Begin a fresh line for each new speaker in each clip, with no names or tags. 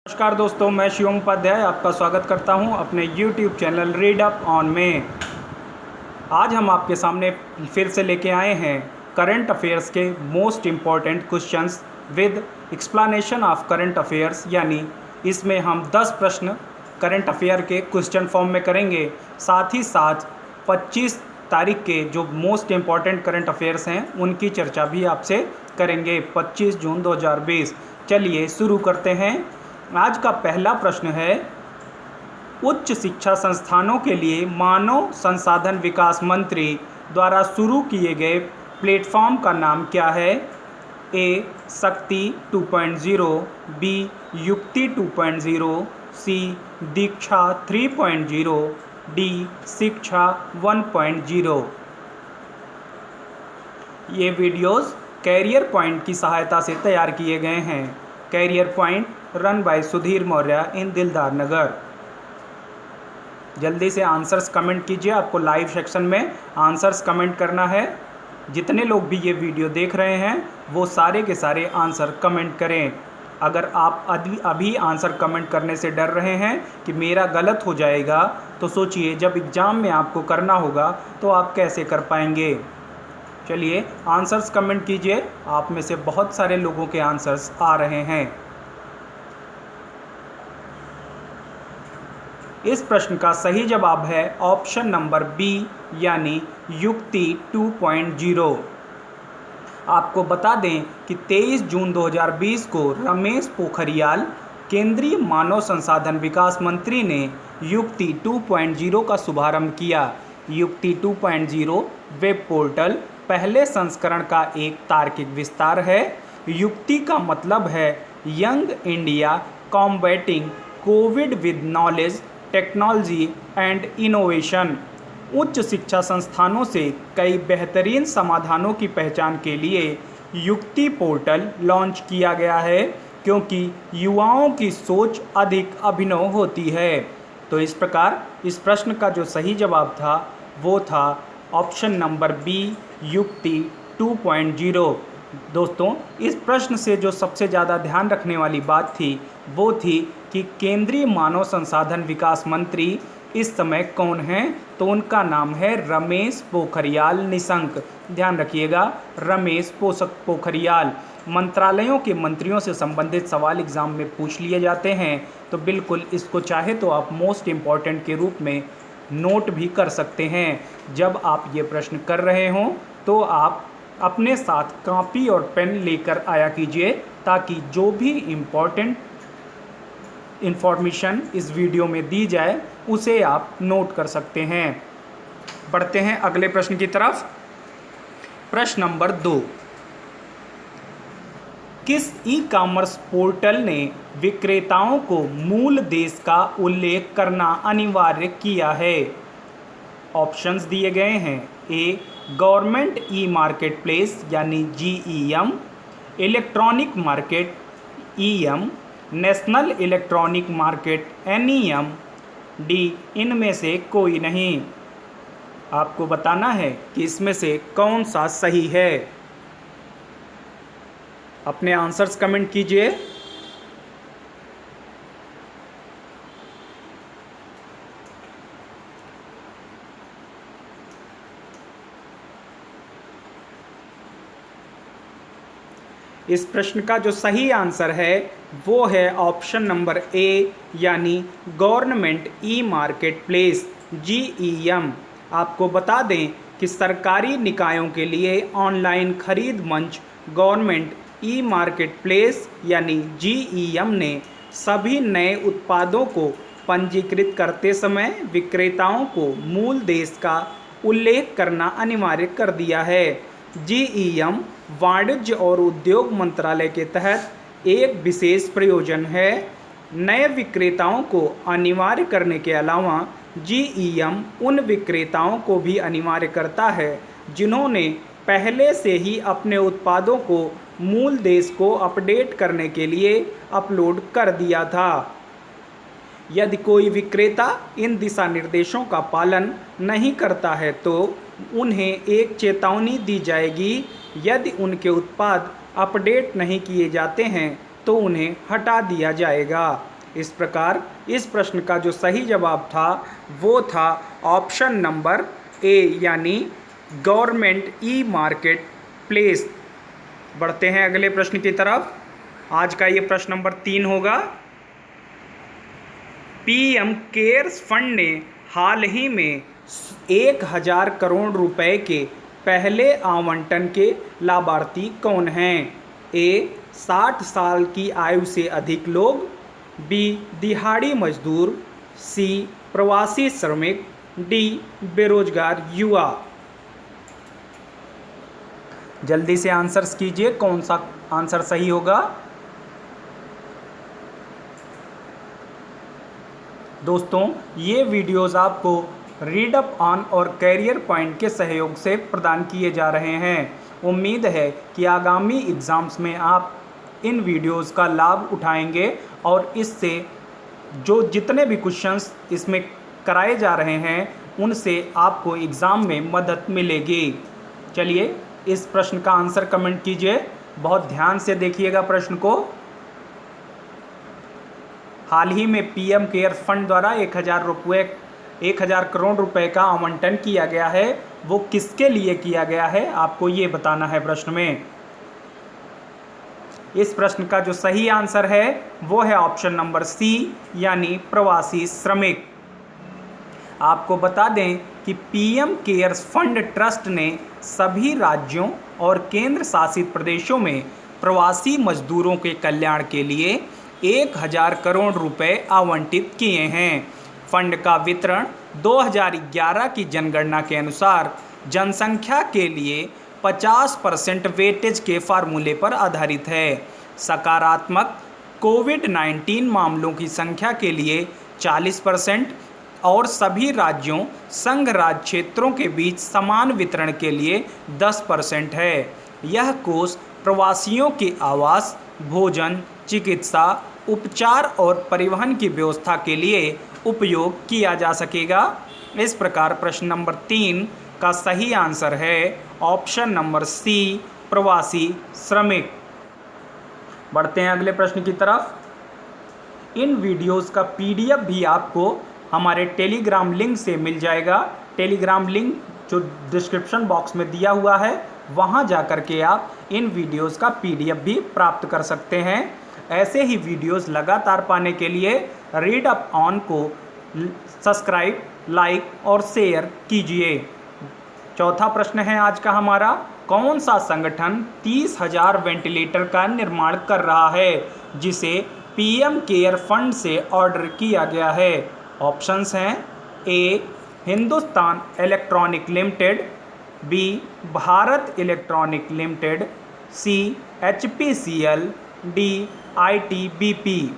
नमस्कार दोस्तों, मैं शिवम उपाध्याय आपका स्वागत करता हूं अपने YouTube channel read up on में। आज हम आपके सामने फिर से लेके आए हैं करंट अफेयर्स के most important questions with explanation of current affairs, यानी इसमें हम 10 प्रश्न करंट अफेयर के क्वेश्चन फॉर्म में करेंगे। साथ ही साथ 25 तारीख के जो मोस्ट इम्पॉर्टेंट करंट अफेयर्स हैं उनकी चर्चा भी आपसे करेंगे 25 जून 2020। चलिए शुरू करते हैं। आज का पहला प्रश्न है, उच्च शिक्षा संस्थानों के लिए मानव संसाधन विकास मंत्री द्वारा शुरू किए गए प्लेटफॉर्म का नाम क्या है? ए शक्ति 2.0, बी युक्ति 2.0, सी दीक्षा 3.0, डी शिक्षा 1.0। ये वीडियोस कैरियर पॉइंट की सहायता से तैयार किए गए हैं। Career point run by Sudhir Maurya in Dildar Nagar. जल्दी से आंसर्स कमेंट कीजिए। आपको लाइव सेक्शन में आंसर्स कमेंट करना है। जितने लोग भी ये वीडियो देख रहे हैं वो सारे के सारे आंसर कमेंट करें। अगर आप अभी आंसर कमेंट करने से डर रहे हैं कि मेरा गलत हो जाएगा, तो सोचिए जब एग्ज़ाम में आपको करना होगा तो आप कैसे कर पाएंगे। चलिए आंसर्स कमेंट कीजिए। आप में से बहुत सारे लोगों के आंसर्स आ रहे हैं। इस प्रश्न का सही जवाब है ऑप्शन नंबर बी, यानी युक्ति 2.0। आपको बता दें कि 23 जून 2020 को रमेश पोखरियाल, केंद्रीय मानव संसाधन विकास मंत्री ने युक्ति 2.0 का शुभारंभ किया। युक्ति 2.0 वेब पोर्टल पहले संस्करण का एक तार्किक विस्तार है। युक्ति का मतलब है young India combating Covid with knowledge, technology and innovation. उच्च शिक्षा संस्थानों से कई बेहतरीन समाधानों की पहचान के लिए युक्ति पोर्टल लॉन्च किया गया है, क्योंकि युवाओं की सोच अधिक अभिनव होती है। तो इस प्रकार इस प्रश्न का जो सही जवाब था वो था ऑप्शन नंबर बी, युक्ति 2.0। दोस्तों, इस प्रश्न से जो सबसे ज़्यादा ध्यान रखने वाली बात थी वो थी कि केंद्रीय मानव संसाधन विकास मंत्री इस समय कौन हैं? तो उनका नाम है रमेश पोखरियाल निशंक। ध्यान रखिएगा, रमेश पोखरियाल। मंत्रालयों के मंत्रियों से संबंधित सवाल एग्जाम में पूछ लिए जाते हैं, तो बिल्कुल इसको चाहे तो आप मोस्ट इम्पॉर्टेंट के रूप में नोट भी कर सकते हैं। जब आप ये प्रश्न कर रहे हों तो आप अपने साथ कॉपी और पेन लेकर आया कीजिए, ताकि जो भी इम्पॉर्टेंट इन्फॉर्मेशन इस वीडियो में दी जाए उसे आप नोट कर सकते हैं। बढ़ते हैं अगले प्रश्न की तरफ। प्रश्न नंबर 2, किस ई कॉमर्स पोर्टल ने विक्रेताओं को मूल देश का उल्लेख करना अनिवार्य किया है? ऑप्शंस दिए गए हैं। ए गवर्नमेंट ई मार्केट प्लेस यानी GEM, electronic market EM, national electronic market NEM, D इनमें से कोई नहीं। आपको बताना है कि इसमें से कौन सा सही है। अपने आंसर्स कमेंट कीजिए। इस प्रश्न का जो सही आंसर है वो है ऑप्शन नंबर ए, यानी government e market place GEM। आपको बता दें कि सरकारी निकायों के लिए ऑनलाइन खरीद मंच गवर्नमेंट ई मार्केट प्लेस यानी GEM ने सभी नए उत्पादों को पंजीकृत करते समय विक्रेताओं को मूल देश का उल्लेख करना अनिवार्य कर दिया है। GEM वाणिज्य और उद्योग मंत्रालय के तहत एक विशेष प्रयोजन है। नए विक्रेताओं को अनिवार्य करने के अलावा GEM उन विक्रेताओं को भी अनिवार्य करता है जिन्होंने पहले से ही अपने उत्पादों को मूल देश को अपडेट करने के लिए अपलोड कर दिया था। यदि कोई विक्रेता इन दिशा निर्देशों का पालन नहीं करता है तो उन्हें एक चेतावनी दी जाएगी। यदि उनके उत्पाद अपडेट नहीं किए जाते हैं तो उन्हें हटा दिया जाएगा। इस प्रकार इस प्रश्न का जो सही जवाब था वो था ऑप्शन नंबर ए यानी गवर्नमेंट ई मार्केट प्लेस। बढ़ते हैं अगले प्रश्न की तरफ। आज का ये प्रश्न नंबर 3 होगा। पीएम केयर्स फंड ने हाल ही में 1000 करोड़ रुपए के पहले आवंटन के लाभार्थी कौन हैं? ए 60 साल की आयु से अधिक लोग, बी दिहाड़ी मजदूर, सी प्रवासी श्रमिक, डी बेरोजगार युवा। जल्दी से आंसर्स कीजिए, कौन सा आंसर सही होगा। दोस्तों ये वीडियोस आपको रीड अप ऑन और कैरियर पॉइंट के सहयोग से प्रदान किए जा रहे हैं। उम्मीद है कि आगामी एग्ज़ाम्स में आप इन वीडियोस का लाभ उठाएंगे और इससे जो जितने भी क्वेश्चंस इसमें कराए जा रहे हैं उनसे आपको एग्ज़ाम में मदद मिलेगी। चलिए इस प्रश्न का आंसर कमेंट कीजिए, बहुत ध्यान से देखिएगा प्रश्न को। हाल ही में पीएम केयर फंड द्वारा 1000 करोड़ रुपए का आवंटन किया गया है, वो किसके लिए किया गया है आपको ये बताना है प्रश्न में। इस प्रश्न का जो सही आंसर है वो है ऑप्शन नंबर सी यानी प्रवासी श्रमिक। आपको बता दें कि पीएम केयर्स फंड ट्रस्ट ने सभी राज्यों और केंद्र शासित प्रदेशों में प्रवासी मजदूरों के कल्याण के लिए 1000 करोड़ रुपए आवंटित किए हैं। फंड का वितरण 2011 की जनगणना के अनुसार जनसंख्या के लिए 50% वेटेज के फार्मूले पर आधारित है। सकारात्मक कोविड-19 मामलों की संख्या के लिए 40% और सभी राज्यों संघ राज्य क्षेत्रों के बीच समान वितरण के लिए 10% है। यह कोष प्रवासियों के आवास, भोजन, चिकित्सा, उपचार और परिवहन की व्यवस्था के लिए उपयोग किया जा सकेगा। इस प्रकार प्रश्न नंबर 3 का सही आंसर है ऑप्शन नंबर सी प्रवासी श्रमिक। बढ़ते हैं अगले प्रश्न की तरफ। इन वीडियोस का पीडीएफ भी आपको हमारे टेलीग्राम लिंक से मिल जाएगा। टेलीग्राम लिंक जो डिस्क्रिप्शन बॉक्स में दिया हुआ है वहां जाकर के आप इन वीडियोस का पीडीएफ भी प्राप्त कर सकते हैं। ऐसे ही वीडियोस लगातार पाने के लिए रीड अप ऑन को सब्सक्राइब, लाइक और शेयर कीजिए। चौथा प्रश्न है आज का हमारा। कौन सा संगठन 30,000 वेंटिलेटर का निर्माण कर रहा है जिसे पीएम केयर फंड से ऑर्डर किया गया है? ऑप्शंस हैं A Hindustan electronic limited, B Bharat electronic limited, C HPCL, D ITBP.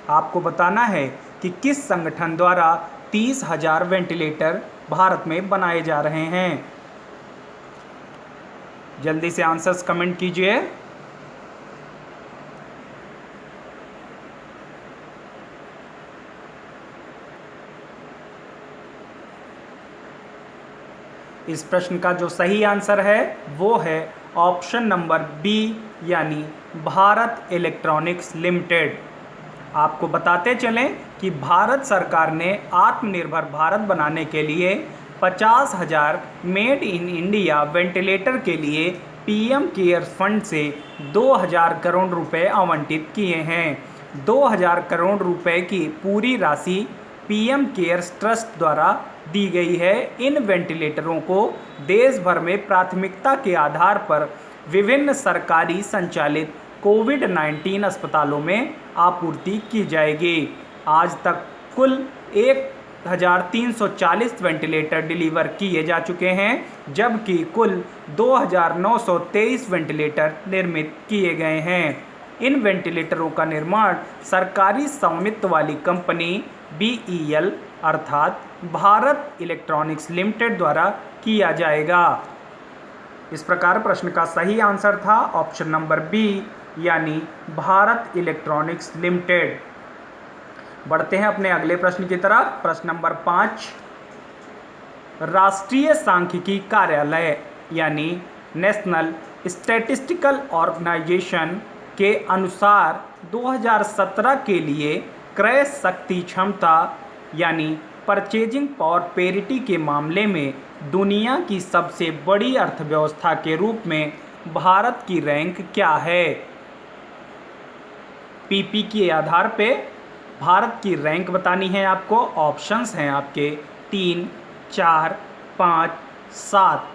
आपको बताना है कि किस संगठन द्वारा 30,000 वेंटिलेटर भारत में बनाए जा रहे हैं। जल्दी से आंसर्स कमेंट कीजिए। इस प्रश्न का जो सही आंसर है वो है ऑप्शन नंबर बी यानी भारत इलेक्ट्रॉनिक्स लिमिटेड। आपको बताते चलें कि भारत सरकार ने आत्मनिर्भर भारत बनाने के लिए 50,000 मेड इन इंडिया वेंटिलेटर के लिए पीएम केयर फंड से 2000 करोड़ रुपए आवंटित किए हैं। 2000 करोड़ रुपए की पूरी राशि पीएम केयर्स ट्रस्ट द्वारा दी गई है। इन वेंटिलेटरों को देश भर में प्राथमिकता के आधार पर विभिन्न सरकारी संचालित कोविड-19 अस्पतालों में आपूर्ति की जाएगी। आज तक कुल 1340 वेंटिलेटर डिलीवर किए जा चुके हैं, जबकि कुल 2923 वेंटिलेटर निर्मित किए गए हैं। इन वेंटिलेटरों का निर्माण सरकारी स्वामित्व वाली कंपनी BEL अर्थात भारत इलेक्ट्रॉनिक्स लिमिटेड द्वारा किया जाएगा। इस प्रकार प्रश्न का सही आंसर था ऑप्शन नंबर बी यानी भारत इलेक्ट्रॉनिक्स लिमिटेड। बढ़ते हैं अपने अगले प्रश्न की तरफ। प्रश्न नंबर 5, राष्ट्रीय सांख्यिकी कार्यालय यानी नेशनल स्टैटिस्टिकल ऑर्गेनाइजेशन के अनुसार 2017 के लिए क्रय शक्ति क्षमता यानी परचेजिंग पावर पेरिटी के मामले में दुनिया की सबसे बड़ी अर्थव्यवस्था के रूप में भारत की रैंक क्या है? पीपी के आधार पे भारत की रैंक बतानी है आपको। ऑप्शंस हैं आपके 3, 4, 5, 7।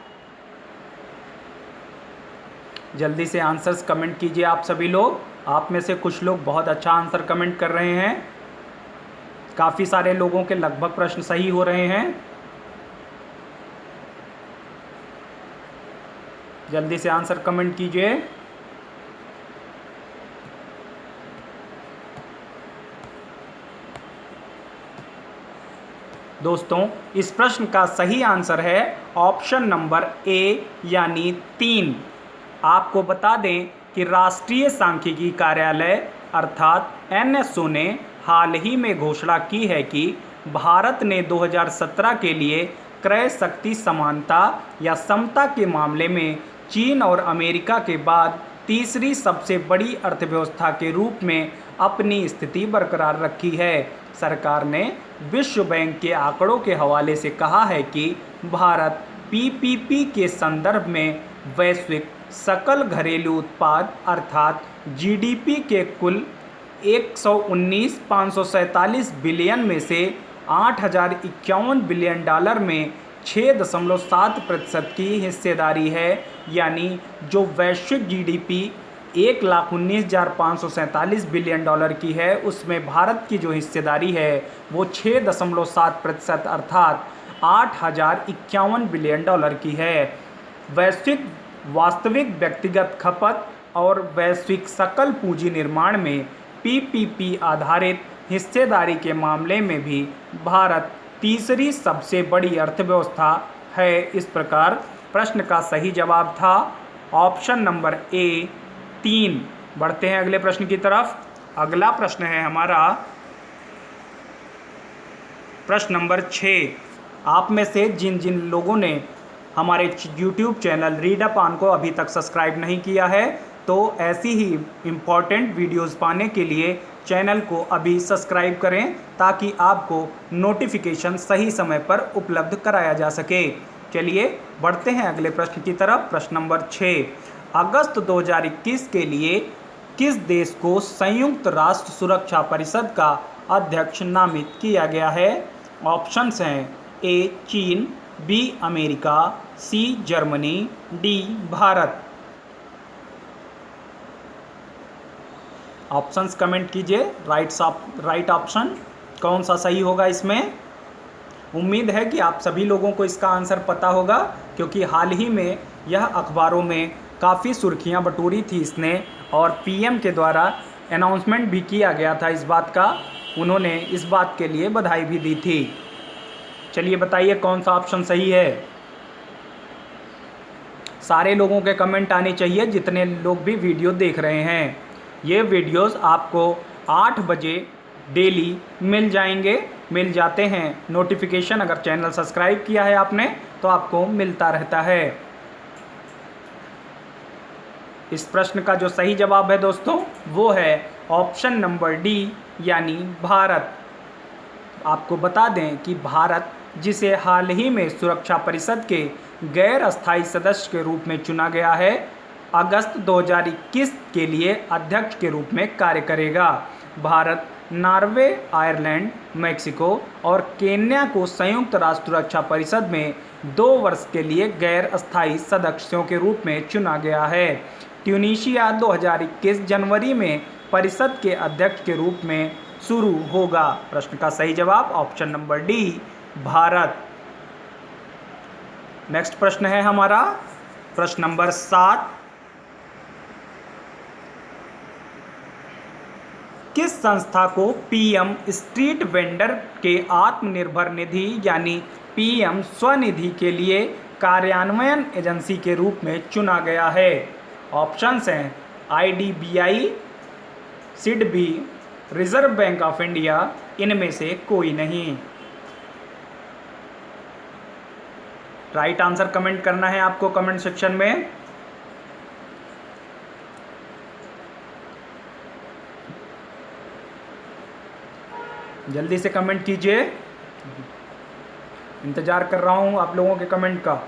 जल्दी से आंसर्स कमेंट कीजिए आप सभी लोग। आप में से कुछ लोग बहुत अच्छा आंसर कमेंट कर रहे हैं। काफ़ी सारे लोगों के लगभग प्रश्न सही हो रहे हैं। जल्दी से आंसर कमेंट कीजिए। दोस्तों, इस प्रश्न का सही आंसर है ऑप्शन नंबर ए यानी 3। आपको बता दें कि राष्ट्रीय सांख्यिकी कार्यालय अर्थात एनएसओ ने हाल ही में घोषणा की है कि भारत ने 2017 के लिए क्रय शक्ति समानता या समता के मामले में चीन और अमेरिका के बाद तीसरी सबसे बड़ी अर्थव्यवस्था के रूप में अपनी स्थिति बरकरार रखी है। सरकार ने विश्व बैंक के आंकड़ों के हवाले से कहा है कि भारत पीपीपी के संदर्भ में वैश्विक सकल घरेलू उत्पाद अर्थात जीडीपी के कुल 119,547 बिलियन में से 8,051 बिलियन डॉलर में 6.7% की हिस्सेदारी है। यानी जो वैश्विक जीडीपी 1,19,547 बिलियन डॉलर की है, उसमें भारत की जो हिस्सेदारी है वो 6.7% अर्थात 8,051 बिलियन डॉलर की है। वैश्विक वास्तविक व्यक्तिगत खपत और वैश्विक सकल पूंजी निर्माण में पीपीपी आधारित हिस्सेदारी के मामले में भी भारत तीसरी सबसे बड़ी अर्थव्यवस्था है। इस प्रकार प्रश्न का सही जवाब था ऑप्शन नंबर ए 3। बढ़ते हैं अगले प्रश्न की तरफ। अगला प्रश्न है हमारा प्रश्न नंबर 6। आप में से जिन जिन लोगों ने हमारे YouTube channel read up on को अभी तक सब्सक्राइब नहीं किया है, तो ऐसी ही इम्पॉर्टेंट वीडियोस पाने के लिए चैनल को अभी सब्सक्राइब करें ताकि आपको नोटिफिकेशन सही समय पर उपलब्ध कराया जा सके। चलिए बढ़ते हैं अगले प्रश्न की तरफ। प्रश्न नंबर 6। अगस्त 2021 के लिए किस देश को संयुक्त राष्ट्र सुरक्षा परिषद का अध्यक्ष नामित किया गया है? ऑप्शंस हैं ए चीन, B America, C Germany, D Bharat. Options comment कीजिए। राइट ऑप्शन कौन सा सही होगा इसमें? उम्मीद है कि आप सभी लोगों को इसका आंसर पता होगा, क्योंकि हाल ही में यह अखबारों में काफ़ी सुर्खियां बटोरी थी इसने, और पीएम के द्वारा अनाउंसमेंट भी किया गया था इस बात का। उन्होंने इस बात के लिए बधाई भी दी थी। चलिए बताइए कौन सा ऑप्शन सही है। सारे लोगों के कमेंट आने चाहिए जितने लोग भी वीडियो देख रहे हैं। ये वीडियोस आपको 8 बजे डेली मिल जाते हैं। नोटिफिकेशन अगर चैनल सब्सक्राइब किया है आपने तो आपको मिलता रहता है। इस प्रश्न का जो सही जवाब है दोस्तों वो है ऑप्शन नंबर डी यानी भारत। आपको बता दें कि भारत, जिसे हाल ही में सुरक्षा परिषद के गैर अस्थायी सदस्य के रूप में चुना गया है, अगस्त 2021 के लिए अध्यक्ष के रूप में कार्य करेगा। भारत नॉर्वे, आयरलैंड, मैक्सिको और केन्या को संयुक्त राष्ट्र सुरक्षा परिषद में 2 वर्ष के लिए गैर अस्थायी सदस्यों के रूप में चुना गया है। ट्यूनीशिया 2021 जनवरी में परिषद के अध्यक्ष के रूप में शुरू होगा। प्रश्न का सही जवाब option number D Bharat. Next प्रश्न है हमारा प्रश्न नंबर 7। किस संस्था को पीएम स्ट्रीट वेंडर के आत्मनिर्भर निधि यानी पीएम स्वनिधि के लिए कार्यान्वयन एजेंसी के रूप में चुना गया है? ऑप्शंस हैं IDBI, SIDBI, reserve bank of India, इनमें से कोई नहीं। राइट आंसर कमेंट करना है आपको कमेंट सेक्शन में। जल्दी से कमेंट कीजिए, इंतज़ार कर रहा हूँ आप लोगों के कमेंट का।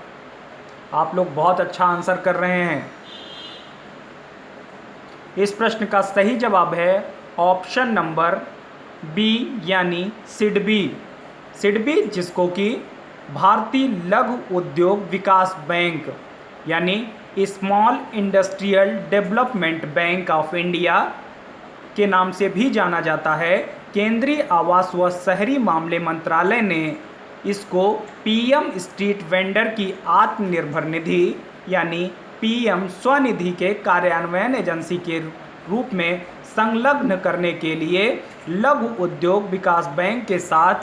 आप लोग बहुत अच्छा आंसर कर रहे हैं। इस प्रश्न का सही जवाब है ऑप्शन नंबर बी यानी सिडबी। सिडबी जिसको कि भारतीय लघु उद्योग विकास बैंक यानी small industrial development bank of India के नाम से भी जाना जाता है। केंद्रीय आवास व शहरी मामले मंत्रालय ने इसको पीएम स्ट्रीट वेंडर की आत्मनिर्भर निधि यानी पीएम स्वनिधि के कार्यान्वयन एजेंसी के रूप में संलग्न करने के लिए लघु उद्योग विकास बैंक के साथ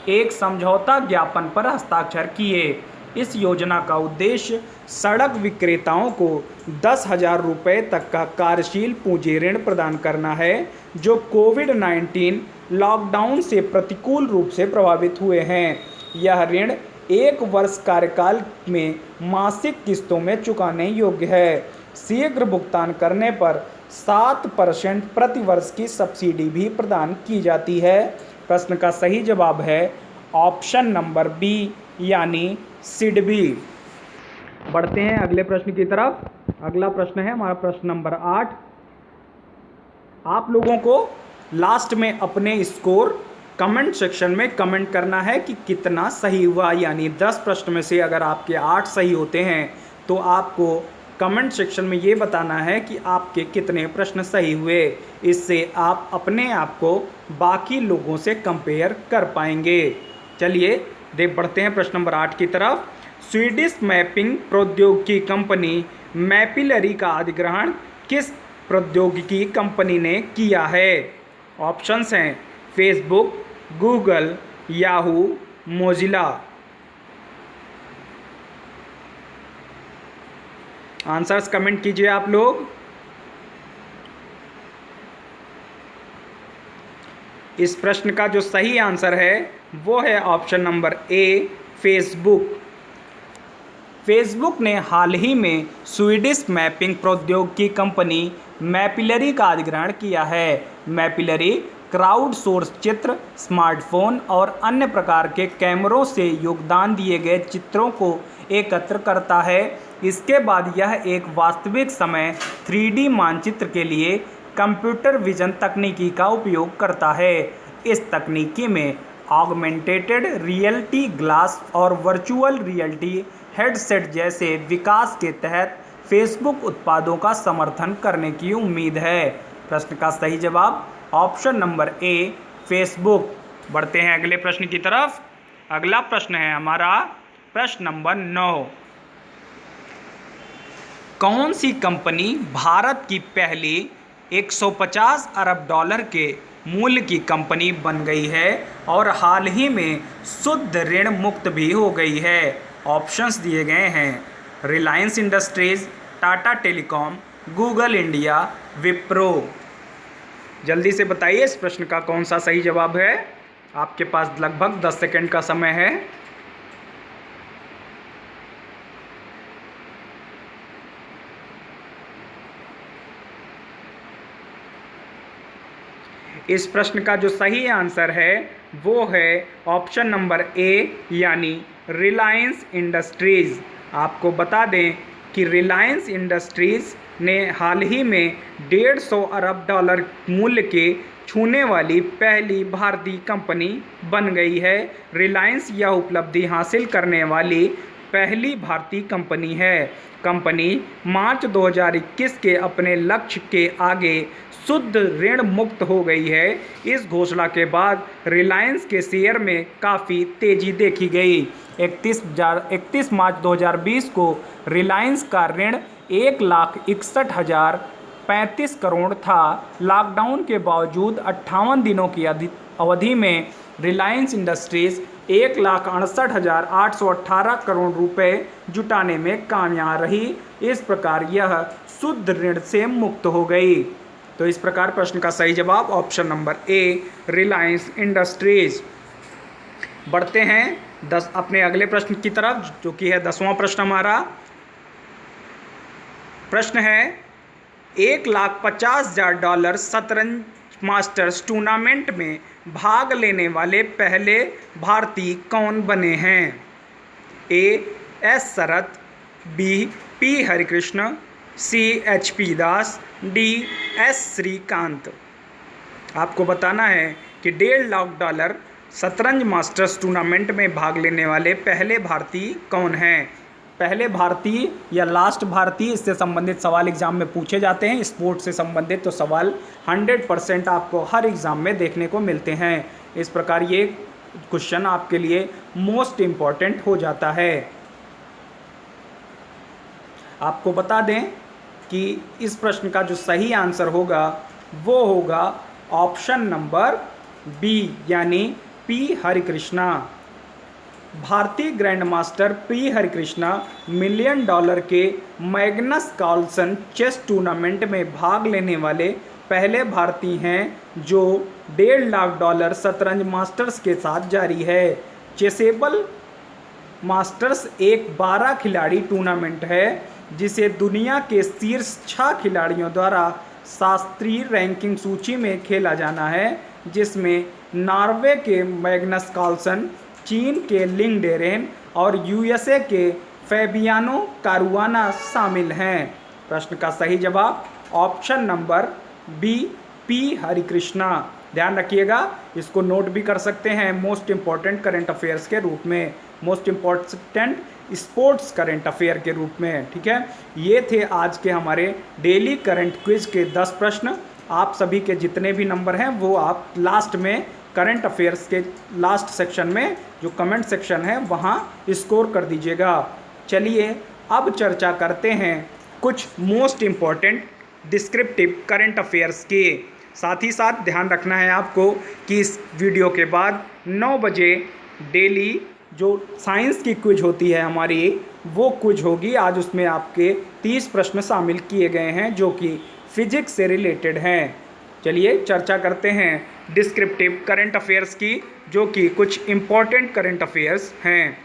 एक समझौता ज्ञापन पर हस्ताक्षर किए। इस योजना का उद्देश्य सड़क विक्रेताओं को 10,000 रुपये तक का कार्यशील पूंजी ऋण प्रदान करना है जो कोविड-19 लॉकडाउन से प्रतिकूल रूप से प्रभावित हुए हैं। यह ऋण 1 वर्ष कार्यकाल में मासिक किस्तों में चुकाने योग्य है। शीघ्र भुगतान करने पर 7% प्रति वर्ष की सब्सिडी भी प्रदान की जाती है। प्रश्न का सही जवाब है ऑप्शन नंबर बी यानी सिडबी। बढ़ते हैं अगले प्रश्न की तरफ। अगला प्रश्न है हमारा प्रश्न नंबर 8। आप लोगों को लास्ट में अपने स्कोर कमेंट सेक्शन में कमेंट करना है कि कितना सही हुआ, यानी 10 प्रश्न में से अगर आपके 8 सही होते हैं तो आपको कमेंट सेक्शन में ये बताना है कि आपके कितने प्रश्न सही हुए। इससे आप अपने आप को बाकी लोगों से कंपेयर कर पाएंगे। चलिए बढ़ते हैं प्रश्न नंबर 8 की तरफ। स्वीडिश मैपिंग प्रौद्योगिकी कंपनी मैपिलरी का अधिग्रहण किस प्रौद्योगिकी कंपनी ने किया है? ऑप्शंस हैं Facebook, Google, Yahoo, Mozilla. Answers comment कीजिए आप लोग। इस प्रश्न का जो सही आंसर है वो है option number A Facebook. Facebook ने हाल ही में स्वीडिश मैपिंग प्रौद्योगिकी कंपनी मैपिलरी का अधिग्रहण किया है। मैपिलरी क्राउड सोर्स चित्र, स्मार्टफोन और अन्य प्रकार के कैमरों से योगदान दिए गए चित्रों को एकत्र करता है। इसके बाद यह एक वास्तविक समय 3D मानचित्र के लिए कंप्यूटर विजन तकनीकी का उपयोग करता है। इस तकनीकी में ऑगमेंटेड रियलिटी ग्लास और वर्चुअल रियलिटी हेडसेट जैसे विकास के तहत फेसबुक उत्पादों का समर्थन करने की उम्मीद है। प्रश्न का सही जवाब ऑप्शन नंबर ए फेसबुक। बढ़ते हैं अगले प्रश्न की तरफ। अगला प्रश्न है हमारा प्रश्न नंबर 9। कौन सी कंपनी भारत की पहली 150 अरब डॉलर के मूल्य की कंपनी बन गई है और हाल ही में शुद्ध ऋण मुक्त भी हो गई है? ऑप्शंस दिए गए हैं Reliance industries, Tata telecom, Google India, Wipro. जल्दी से बताइए इस प्रश्न का कौन सा सही जवाब है। आपके पास लगभग 10 सेकंड का समय है। इस प्रश्न का जो सही आंसर है वो है ऑप्शन नंबर ए यानी रिलायंस इंडस्ट्रीज़। आपको बता दें कि रिलायंस इंडस्ट्रीज़ ने हाल ही में 150 अरब डॉलर मूल्य के छूने वाली पहली भारतीय कंपनी बन गई है। रिलायंस यह उपलब्धि हासिल करने वाली पहली भारतीय कंपनी है। कंपनी मार्च 2021 के अपने लक्ष्य के आगे शुद्ध ऋण मुक्त हो गई है। इस घोषणा के बाद रिलायंस के शेयर में काफ़ी तेज़ी देखी गई। 31 मार्च 2020 को रिलायंस का ऋण 1,61,035 करोड़ था। लॉकडाउन के बावजूद 58 दिनों की अवधि में रिलायंस इंडस्ट्रीज़ 1,68,818 करोड़ रुपए जुटाने में कामयाब रही। इस प्रकार यह शुद्ध ऋण से मुक्त हो गई। तो इस प्रकार प्रश्न का सही जवाब option number A Reliance industries. बढ़ते हैं अपने अगले प्रश्न की तरफ जो कि है 10वां प्रश्न हमारा। प्रश्न है $1,50,000 शतरंज मास्टर्स टूर्नामेंट में भाग लेने वाले पहले भारतीय कौन बने हैं? A S Sharath, B P Harikrishna, C H P Das, D S Srikanth. आपको बताना है कि $1.5 शतरंज मास्टर्स टूर्नामेंट में भाग लेने वाले पहले भारतीय कौन हैं? पहले भारतीय या लास्ट भारतीय, इससे संबंधित सवाल एग्जाम में पूछे जाते हैं। स्पोर्ट्स से संबंधित तो सवाल 100% आपको हर एग्जाम में देखने को मिलते हैं। इस प्रकार ये क्वेश्चन आपके लिए मोस्ट इम्पॉर्टेंट हो जाता है। आपको बता दें कि इस प्रश्न का जो सही आंसर होगा वो होगा ऑप्शन नंबर बी, यानी पी हरिकृष्णा। भारतीय grand master P Harikrishna $1 million के मैग्नस कार्लसन चेस टूर्नामेंट में भाग लेने वाले पहले भारतीय हैं जो $1.5 शतरंज मास्टर्स के साथ जारी है। चेसेबल मास्टर्स एक 12 खिलाड़ी टूर्नामेंट है जिसे दुनिया के शीर्ष 6 खिलाड़ियों द्वारा शास्त्रीय रैंकिंग सूची में खेला जाना है, जिसमें नॉर्वे के मैग्नस कार्लसन, चीन के लिंग डेरेन और यूएसए के फैबियानो कारुआना शामिल हैं। प्रश्न का सही जवाब option number B, P Harikrishna. ध्यान रखिएगा, इसको नोट भी कर सकते हैं मोस्ट इम्पॉर्टेंट करंट अफेयर्स के रूप में, most important sports current affair के रूप में। ठीक है, ये थे आज के हमारे डेली करंट क्विज के 10 प्रश्न। आप सभी के जितने भी नंबर हैं वो आप लास्ट में करंट अफेयर्स के लास्ट सेक्शन में, जो कमेंट सेक्शन है, वहाँ स्कोर कर दीजिएगा। चलिए अब चर्चा करते हैं कुछ most important descriptive current affairs के। साथ ही साथ ध्यान रखना है आपको कि इस वीडियो के बाद 9 बजे डेली जो साइंस की क्विज होती है हमारी, वो क्विज होगी। आज उसमें आपके 30 प्रश्न शामिल किए गए हैं जो कि फिजिक्स से रिलेटेड हैं। चलिए चर्चा करते हैं डिस्क्रिप्टिव करंट अफेयर्स की, जो कि कुछ इम्पॉर्टेंट करंट अफेयर्स हैं।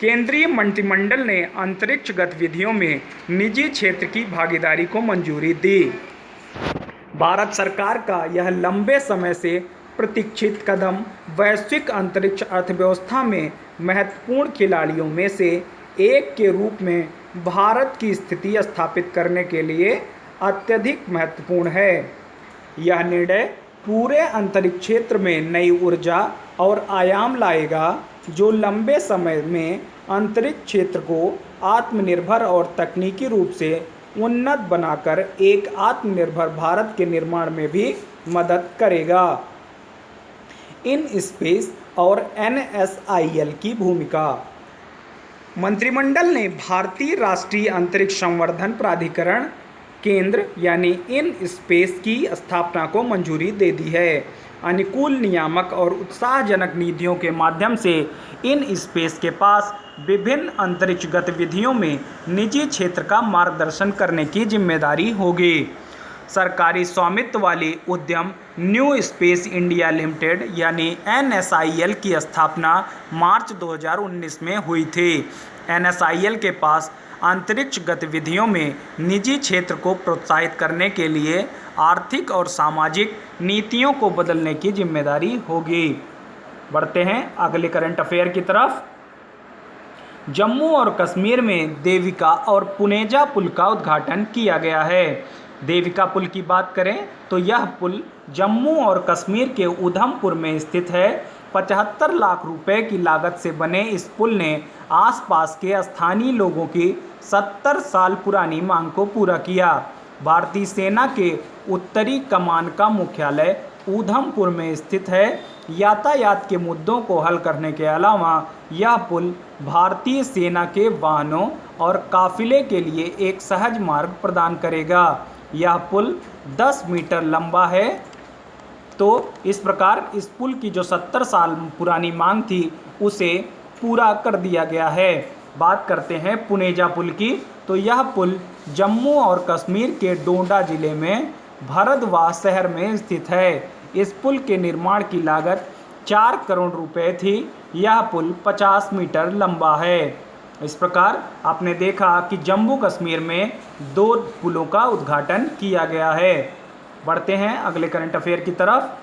केंद्रीय मंत्रिमंडल ने अंतरिक्ष गतिविधियों में निजी क्षेत्र की भागीदारी को मंजूरी दी। भारत सरकार का यह लंबे समय से प्रतीक्षित कदम वैश्विक अंतरिक्ष अर्थव्यवस्था में महत्वपूर्ण खिलाड़ियों में से एक के रूप में भारत की स्थिति स्थापित करने के लिए अत्यधिक महत्वपूर्ण है। यह निर्णय पूरे अंतरिक्ष क्षेत्र में नई ऊर्जा और आयाम लाएगा, जो लंबे समय में अंतरिक्ष क्षेत्र को आत्मनिर्भर और तकनीकी रूप से उन्नत बनाकर एक आत्मनिर्भर भारत के निर्माण में भी मदद करेगा। इन स्पेस और NSIL की भूमिका। मंत्रिमंडल ने भारतीय राष्ट्रीय अंतरिक्ष संवर्धन प्राधिकरण केंद्र यानी इन स्पेस की स्थापना को मंजूरी दे दी है। अनुकूल नियामक और उत्साहजनक नीतियों के माध्यम से इन स्पेस के पास विभिन्न अंतरिक्ष गतिविधियों में निजी क्षेत्र का मार्गदर्शन करने की जिम्मेदारी होगी। सरकारी स्वामित्व वाली उद्यम न्यू स्पेस इंडिया लिमिटेड यानी NSIL की स्थापना मार्च 2019 में हुई थी। NSIL के पास अंतरिक्ष गतिविधियों में निजी क्षेत्र को प्रोत्साहित करने के लिए आर्थिक और सामाजिक नीतियों को बदलने की जिम्मेदारी होगी। बढ़ते हैं अगले करंट अफेयर की तरफ। जम्मू और कश्मीर में देविका और पुनेजा पुल का उद्घाटन किया गया है। देविका पुल की बात करें तो यह पुल जम्मू और कश्मीर के उधमपुर में स्थित है। 75 लाख रुपए की लागत से बने इस पुल ने आसपास के स्थानीय लोगों की 70 साल पुरानी मांग को पूरा किया। भारतीय सेना के उत्तरी कमान का मुख्यालय उधमपुर में स्थित है। यातायात के मुद्दों को हल करने के अलावा यह पुल भारतीय सेना के वाहनों और काफिले के लिए एक सहज मार्ग प्रदान करेगा। यह पुल 10 मीटर लंबा है। तो इस प्रकार इस पुल की जो 70 साल पुरानी मांग थी उसे पूरा कर दिया गया है। बात करते हैं पुनेजा पुल की, तो यह पुल जम्मू और कश्मीर के डोडा जिले में भरदवाह शहर में स्थित है। इस पुल के निर्माण की लागत 4 करोड़ रुपए थी। यह पुल 50 मीटर लंबा है। इस प्रकार आपने देखा कि जम्मू कश्मीर में 2 पुलों का उद्घाटन किया गया है। बढ़ते हैं अगले करंट अफेयर की तरफ।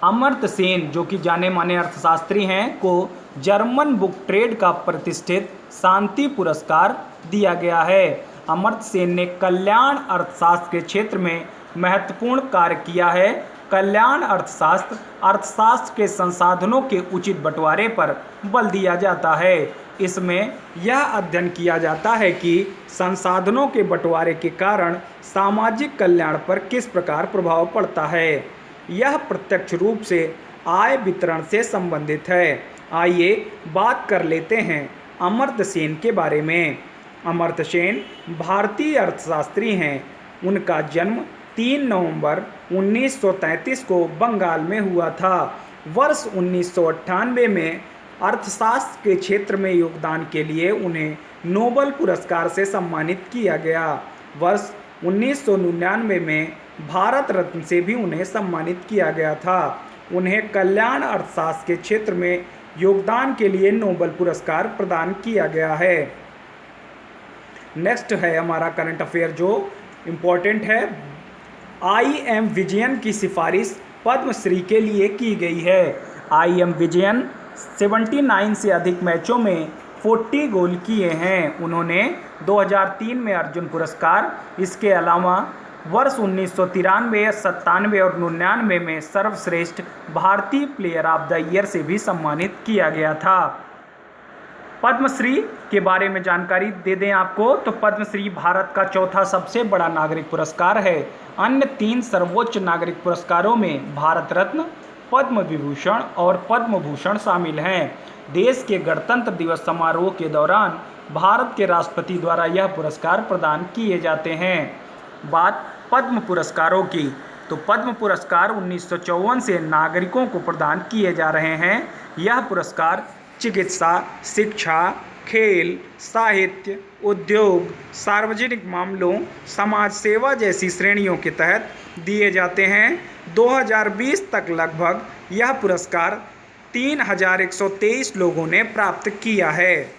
अमर्त्य सेन जो कि जाने माने अर्थशास्त्री हैं को जर्मन बुक ट्रेड का प्रतिष्ठित शांति पुरस्कार दिया गया है। अमर्त्य सेन ने कल्याण अर्थशास्त्र के क्षेत्र में महत्वपूर्ण कार्य किया है। कल्याण अर्थशास्त्र अर्थशास्त्र के संसाधनों के उचित बंटवारे पर बल दिया जाता है। इसमें यह अध्ययन किया जाता है कि संसाधनों के बंटवारे के कारण सामाजिक कल्याण पर किस प्रकार प्रभाव पड़ता है। यह प्रत्यक्ष रूप से आय वितरण से संबंधित है। आइए बात कर लेते हैं अमर्त्य सेन के बारे में। अमर्त्य सेन भारतीय अर्थशास्त्री हैं। उनका जन्म 3 नवंबर 1933 को बंगाल में हुआ था। वर्ष 1998 में अर्थशास्त्र के क्षेत्र में योगदान के लिए उन्हें नोबेल पुरस्कार से सम्मानित किया गया। वर्ष 1999 में भारत रत्न से भी उन्हें सम्मानित किया गया था। उन्हें कल्याण अर्थशास्त्र के क्षेत्र में योगदान के लिए नोबेल पुरस्कार प्रदान किया गया है। नेक्स्ट है हमारा करंट अफेयर जो इम्पोर्टेंट है। IM विजयन की सिफारिश पद्मश्री के लिए की गई है। IM विजयन 79 से अधिक मैचों में 40 गोल किए हैं। उन्होंने 2003 में अर्जुन पुरस्कार, इसके अलावा वर्ष 1993, 97 और 99 में सर्वश्रेष्ठ भारतीय प्लेयर ऑफ द ईयर से भी सम्मानित किया गया था। पद्मश्री के बारे में जानकारी दे दें आपको तो पद्मश्री भारत का चौथा सबसे बड़ा नागरिक पुरस्कार है। अन्य 3 सर्वोच्च नागरिक पुरस्कारों में भारत रत्न, पद्म विभूषण और पद्म भूषण शामिल हैं। देश के गणतंत्र दिवस समारोह के दौरान भारत के राष्ट्रपति द्वारा यह पुरस्कार प्रदान किए जाते हैं। बात पद्म पुरस्कारों की तो पद्म पुरस्कार 1954 से नागरिकों को प्रदान किए जा रहे हैं। यह पुरस्कार चिकित्सा, शिक्षा, खेल, साहित्य, उद्योग, सार्वजनिक मामलों, समाज सेवा जैसी श्रेणियों के तहत दिए जाते हैं। 2020 तक लगभग यह पुरस्कार 3123 लोगों ने प्राप्त किया है।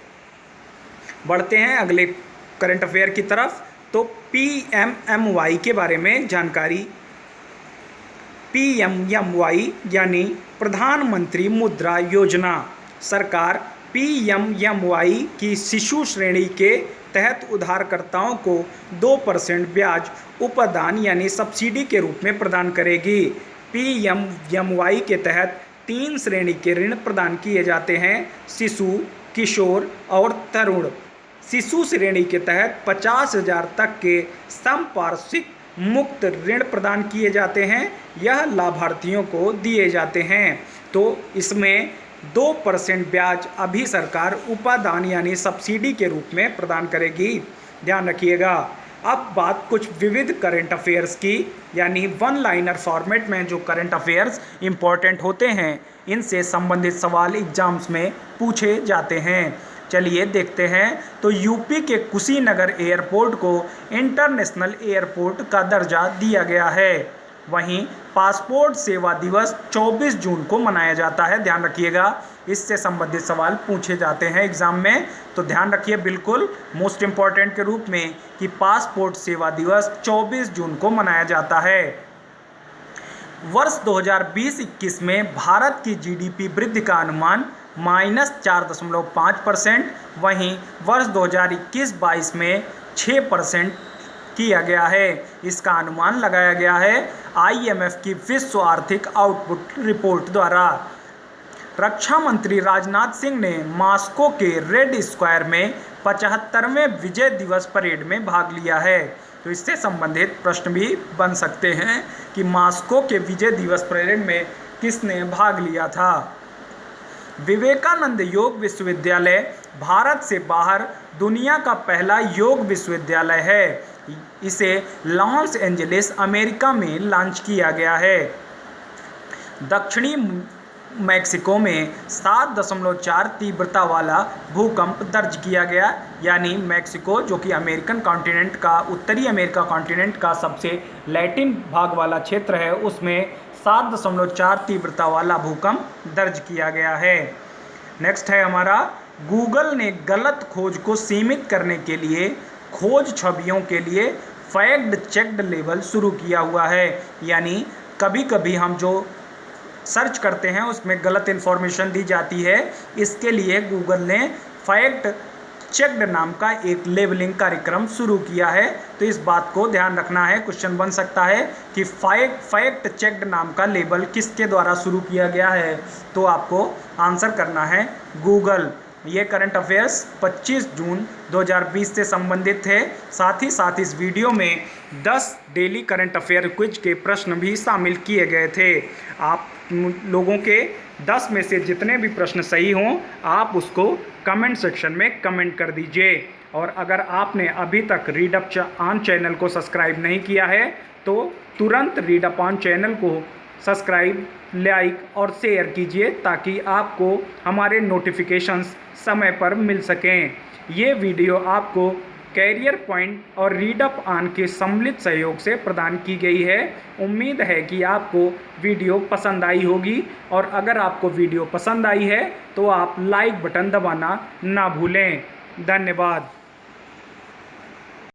बढ़ते हैं अगले करंट अफेयर की तरफ तो PMMY के बारे में जानकारी। PMMY यानी प्रधानमंत्री मुद्रा योजना। सरकार PMMY की शिशु श्रेणी के तहत उधारकर्ताओं को 2% ब्याज उपदान यानी सब्सिडी के रूप में प्रदान करेगी। PMMY के तहत 3 श्रेणी के ऋण प्रदान किए जाते हैं: शिशु, किशोर और तरुण। शिशु श्रेणी के तहत 50,000 तक के संपार्श्विक मुक्त ऋण प्रदान किए जाते हैं। यह लाभार्थियों को दिए जाते हैं। तो इसमें 2% ब्याज अभी सरकार उपादान यानी सब्सिडी के रूप में प्रदान करेगी, ध्यान रखिएगा। अब बात कुछ विविध करंट अफेयर्स की, यानी 1 लाइनर फॉर्मेट में जो करंट अफेयर्स इंपॉर्टेंट होते हैं इनसे संबंधित सवाल एग्जाम्स में पूछे जाते हैं। चलिए देखते हैं। तो यूपी के कुशीनगर एयरपोर्ट को इंटरनेशनल एयरपोर्ट का दर्जा दिया गया है। वहीं पासपोर्ट सेवा दिवस 24 जून को मनाया जाता है, ध्यान रखिएगा। इससे संबंधित सवाल पूछे जाते हैं एग्जाम में, तो ध्यान रखिए बिल्कुल मोस्ट इम्पॉर्टेंट के रूप में कि पासपोर्ट सेवा दिवस 24 जून को मनाया जाता है। वर्ष 2020-21 में भारत की GDP वृद्धि का अनुमान -4.5%, वहीं वर्ष 2021-22 में 6% किया गया है। इसका अनुमान लगाया गया है IMF की विश्व आर्थिक आउटपुट रिपोर्ट द्वारा। रक्षा मंत्री राजनाथ सिंह ने मॉस्को के रेड स्क्वायर में 75वें विजय दिवस परेड में भाग लिया है। तो इससे संबंधित प्रश्न भी बन सकते हैं कि मॉस्को के विजय दिवस परेड में किसने भाग लिया था। विवेकानंद योग विश्वविद्यालय भारत से बाहर दुनिया का पहला योग विश्वविद्यालय है। इसे लॉस एंजलिस अमेरिका में लॉन्च किया गया है। दक्षिणी मैक्सिको में 7.4 तीव्रता वाला भूकंप दर्ज किया गया, यानी मैक्सिको जो कि अमेरिकन कॉन्टिनेंट का, उत्तरी अमेरिका कॉन्टिनेंट का सबसे लैटिन भाग वाला क्षेत्र है, उसमें 7.4 तीव्रता वाला भूकंप दर्ज किया गया है। नेक्स्ट है हमारा, गूगल ने गलत खोज को सीमित करने के लिए खोज छवियों के लिए फैक्ट चेक्ड लेबल शुरू किया हुआ है। यानी कभी कभी हम जो सर्च करते हैं उसमें गलत इन्फॉर्मेशन दी जाती है, इसके लिए गूगल ने फैक्ट चेक्ड नाम का एक लेबलिंग कार्यक्रम शुरू किया है। तो इस बात को ध्यान रखना है। क्वेश्चन बन सकता है कि फैक्ट चेक्ड नाम का लेबल किसके द्वारा शुरू किया गया है, तो आपको आंसर करना है गूगल। ये करंट अफेयर्स 25 जून 2020 से संबंधित थे। साथ ही साथ इस वीडियो में 10 डेली करंट अफेयर क्विज के प्रश्न भी शामिल किए गए थे। आप लोगों के 10 में से जितने भी प्रश्न सही हों आप उसको कमेंट सेक्शन में कमेंट कर दीजिए। और अगर आपने अभी तक रीड अप ऑन चैनल को सब्सक्राइब नहीं किया है तो तुरंत रीड अप ऑन चैनल को सब्सक्राइब, लाइक और शेयर कीजिए ताकि आपको हमारे नोटिफिकेशंस समय पर मिल सकें। ये वीडियो आपको कैरियर पॉइंट और रीड अप ऑन के सम्मिलित सहयोग से प्रदान की गई है। उम्मीद है कि आपको वीडियो पसंद आई होगी, और अगर आपको वीडियो पसंद आई है तो आप लाइक बटन दबाना ना भूलें। धन्यवाद।